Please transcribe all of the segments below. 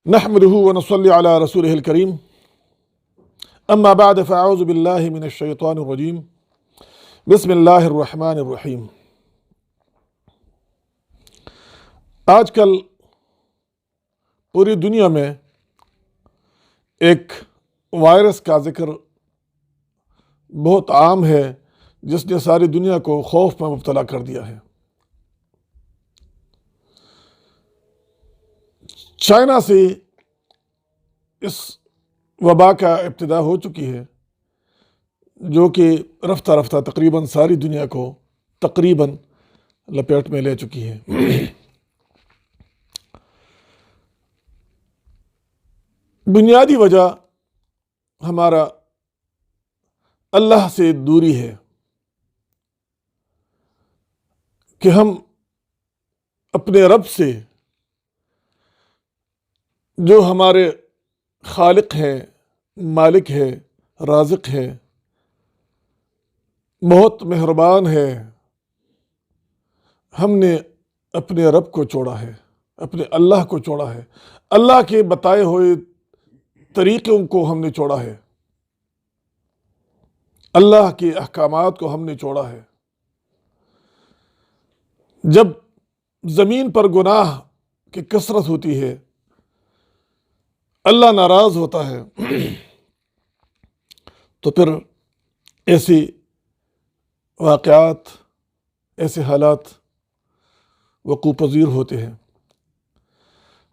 نحمده ونصلي على رسوله الكريم اما بعد فاعوذ بالله من الشیطان الرجیم بسم اللہ الرحمن الرحیم۔ آج کل پوری دنیا میں ایک وائرس کا ذکر بہت عام ہے جس نے ساری دنیا کو خوف میں مبتلا کر دیا ہے۔ چائنا سے اس وبا کا ابتدا ہو چکی ہے جو کہ رفتہ رفتہ تقریباً ساری دنیا کو تقریباً لپیٹ میں لے چکی ہے۔ بنیادی وجہ ہمارا اللہ سے دوری ہے کہ ہم اپنے رب سے جو ہمارے خالق ہے، مالک ہے، رازق ہے، بہت مہربان ہے، ہم نے اپنے رب کو چھوڑا ہے، اپنے اللہ کو چھوڑا ہے، اللہ کے بتائے ہوئے طریقوں کو ہم نے چھوڑا ہے، اللہ کے احکامات کو ہم نے چھوڑا ہے۔ جب زمین پر گناہ کی کثرت ہوتی ہے، اللہ ناراض ہوتا ہے، تو پھر ایسی واقعات، ایسے حالات وقوع پذیر ہوتے ہیں۔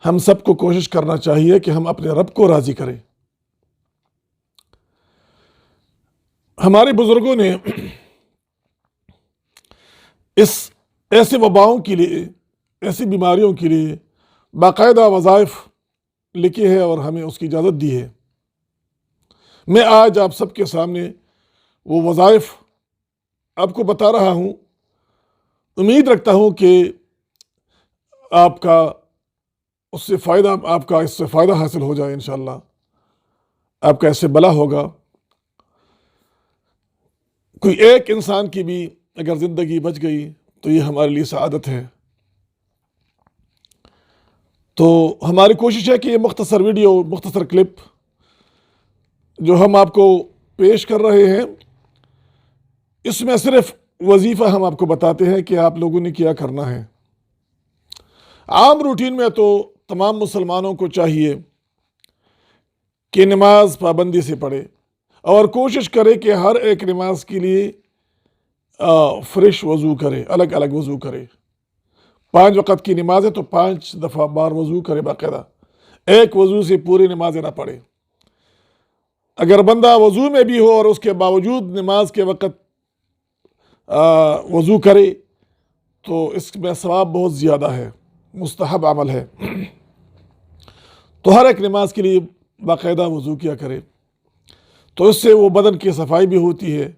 ہم سب کو کوشش کرنا چاہیے کہ ہم اپنے رب کو راضی کریں۔ ہمارے بزرگوں نے اس ایسے وباؤں کے لیے، ایسی بیماریوں کے لیے باقاعدہ وظائف لکھی ہے اور ہمیں اس کی اجازت دی ہے۔ میں آج آپ سب کے سامنے وہ وظائف آپ کو بتا رہا ہوں۔ امید رکھتا ہوں کہ آپ کا اس سے فائدہ حاصل ہو جائے انشاءاللہ، آپ کا اس سے بھلا ہوگا۔ کوئی ایک انسان کی بھی اگر زندگی بچ گئی تو یہ ہمارے لیے سعادت ہے۔ تو ہماری کوشش ہے کہ یہ مختصر ویڈیو، مختصر کلپ جو ہم آپ کو پیش کر رہے ہیں، اس میں صرف وظیفہ ہم آپ کو بتاتے ہیں کہ آپ لوگوں نے کیا کرنا ہے۔ عام روٹین میں تو تمام مسلمانوں کو چاہیے کہ نماز پابندی سے پڑھے اور کوشش کرے کہ ہر ایک نماز کے لیے فریش وضو کرے، الگ الگ وضو کرے۔ 5 وقت کی نماز ہے تو 5 دفعہ بار وضو کرے باقاعدہ، ایک وضو سے پوری نمازیں نہ پڑھے۔ اگر بندہ وضو میں بھی ہو اور اس کے باوجود نماز کے وقت وضو کرے تو اس میں ثواب بہت زیادہ ہے، مستحب عمل ہے۔ تو ہر ایک نماز کے لیے باقاعدہ وضو کیا کرے، تو اس سے وہ بدن کی صفائی بھی ہوتی ہے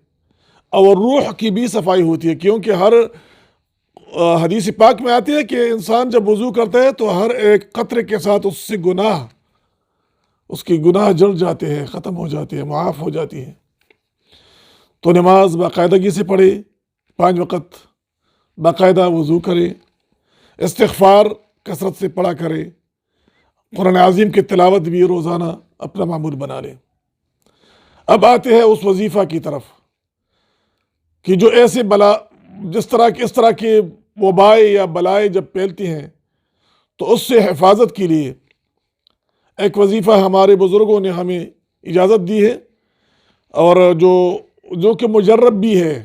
اور روح کی بھی صفائی ہوتی ہے، کیونکہ ہر حدیث پاک میں آتی ہے کہ انسان جب وضو کرتا ہے تو ہر ایک قطرے کے ساتھ اس سے اس کی گناہ جڑ جاتے ہیں، ختم ہو جاتے ہیں، معاف ہو جاتی ہیں۔ تو نماز باقاعدگی سے پڑھے، 5 وقت باقاعدہ وضو کرے، استغفار کثرت سے پڑھا کرے، قرآن عظیم کی تلاوت بھی روزانہ اپنا معمول بنا لے۔ اب آتے ہیں اس وظیفہ کی طرف کہ جو ایسے اس طرح کے وبائیں یا بلائیں جب پھیلتی ہیں تو اس سے حفاظت کے لیے ایک وظیفہ ہمارے بزرگوں نے ہمیں اجازت دی ہے، اور جو کہ مجرب بھی ہے۔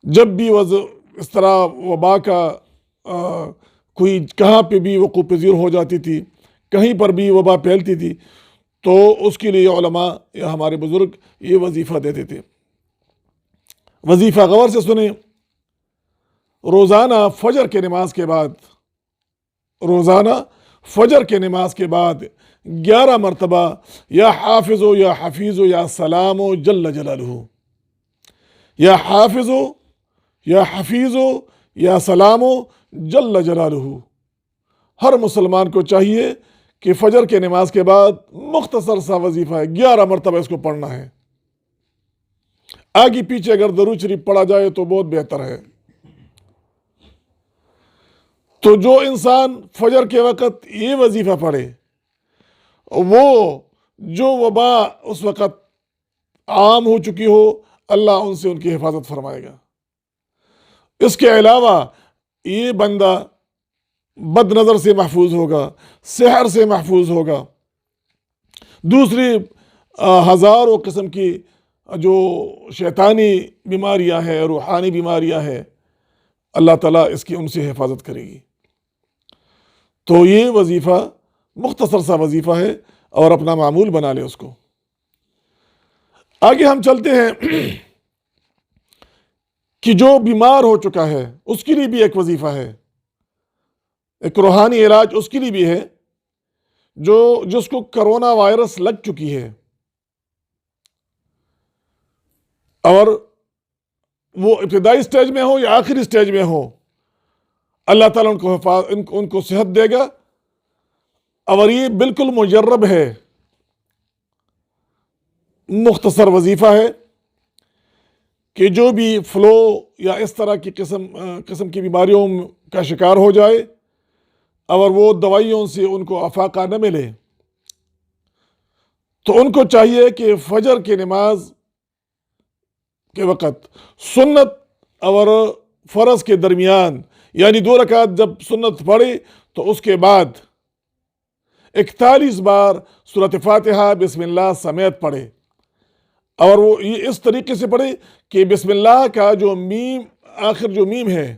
جب بھی اس طرح وبا کا کوئی کہاں پہ بھی وقوع پذیر ہو جاتی تھی، کہیں پر بھی وبا پھیلتی تھی، تو اس کے لیے علماء یا ہمارے بزرگ یہ وظیفہ دیتے تھے۔ وظیفہ غور سے سنیں۔ روزانہ فجر کے نماز کے بعد 11 مرتبہ یا حافظو یا حفیظو یا سلامو جل جلالہ، یا حافظو یا حفیظو یا سلامو جل جلالہ۔ ہر مسلمان کو چاہیے کہ فجر کے نماز کے بعد مختصر سا وظیفہ ہے، 11 مرتبہ اس کو پڑھنا ہے۔ آگے پیچھے اگر درود شریف پڑھا جائے تو بہت بہتر ہے۔ تو جو انسان فجر کے وقت یہ وظیفہ پڑھے، وہ جو وبا اس وقت عام ہو چکی ہو، اللہ ان سے ان کی حفاظت فرمائے گا۔ اس کے علاوہ یہ بندہ بد نظر سے محفوظ ہوگا، سحر سے محفوظ ہوگا، دوسری ہزاروں قسم کی جو شیطانی بیماریاں ہیں، روحانی بیماریاں ہیں، اللہ تعالیٰ اس کی ان سے حفاظت کرے گی۔ تو یہ وظیفہ مختصر سا وظیفہ ہے، اور اپنا معمول بنا لے اس کو۔ آگے ہم چلتے ہیں کہ جو بیمار ہو چکا ہے اس کے لیے بھی ایک وظیفہ ہے، ایک روحانی علاج اس کے لیے بھی ہے، جس کو کرونا وائرس لگ چکی ہے، اور وہ ابتدائی سٹیج میں ہو یا آخری سٹیج میں ہو، اللہ تعالیٰ ان کو صحت دے گا۔ اور یہ بالکل مجرب ہے، مختصر وظیفہ ہے کہ جو بھی فلو یا اس طرح کی قسم کی بیماریوں کا شکار ہو جائے اور وہ دوائیوں سے ان کو افاقہ نہ ملے، تو ان کو چاہیے کہ فجر کی نماز کے وقت سنت اور فرض کے درمیان، یعنی 2 رکعت جب سنت پڑھے تو اس کے بعد 41 بار سورۃ فاتحہ بسم اللہ سمیت پڑھے، اور وہ یہ اس طریقے سے پڑھے کہ بسم اللہ کا جو میم، آخر جو میم ہے،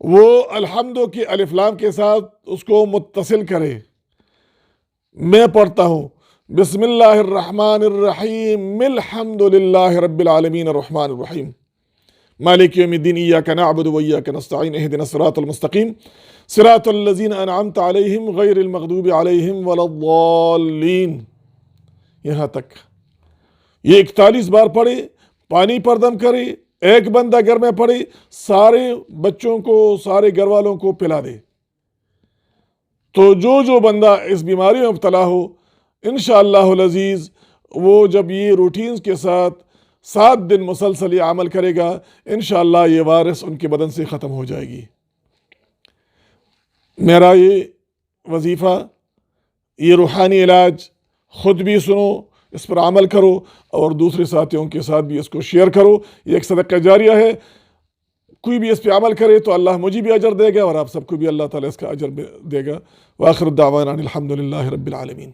وہ الحمد کے الف لام کے ساتھ اس کو متصل کرے۔ میں پڑھتا ہوں بسم اللہ الرحمن الرحیم الحمد للہ رب العالمین الرحمن الرحیم مالک یوم الدین ایاک نعبد و ایاک نستعین اہدنا الصراط المستقیم صراط الذین انعمت علیہم غیر المغضوب علیہم ولا الضالین، یہاں تک یہ 41 بار پڑھے، پانی پر دم کرے، ایک بندہ گھر میں پڑھے، سارے بچوں کو، سارے گھر والوں کو پلا دے۔ تو جو بندہ اس بیماری میں مبتلا ہو، انشاءاللہ العزیز وہ جب یہ روٹینز کے ساتھ 7 دن مسلسل یہ عمل کرے گا، انشاءاللہ یہ وائرس ان کے بدن سے ختم ہو جائے گی۔ میرا یہ وظیفہ، یہ روحانی علاج خود بھی سنو، اس پر عمل کرو، اور دوسرے ساتھیوں کے ساتھ بھی اس کو شیئر کرو۔ یہ ایک صدقہ جاریہ ہے، کوئی بھی اس پہ عمل کرے تو اللہ مجھے بھی اجر دے گا، اور آپ سب کو بھی اللہ تعالیٰ اس کا اجر دے گا۔ وآخر الدعوانا الحمد للہ رب العالمین۔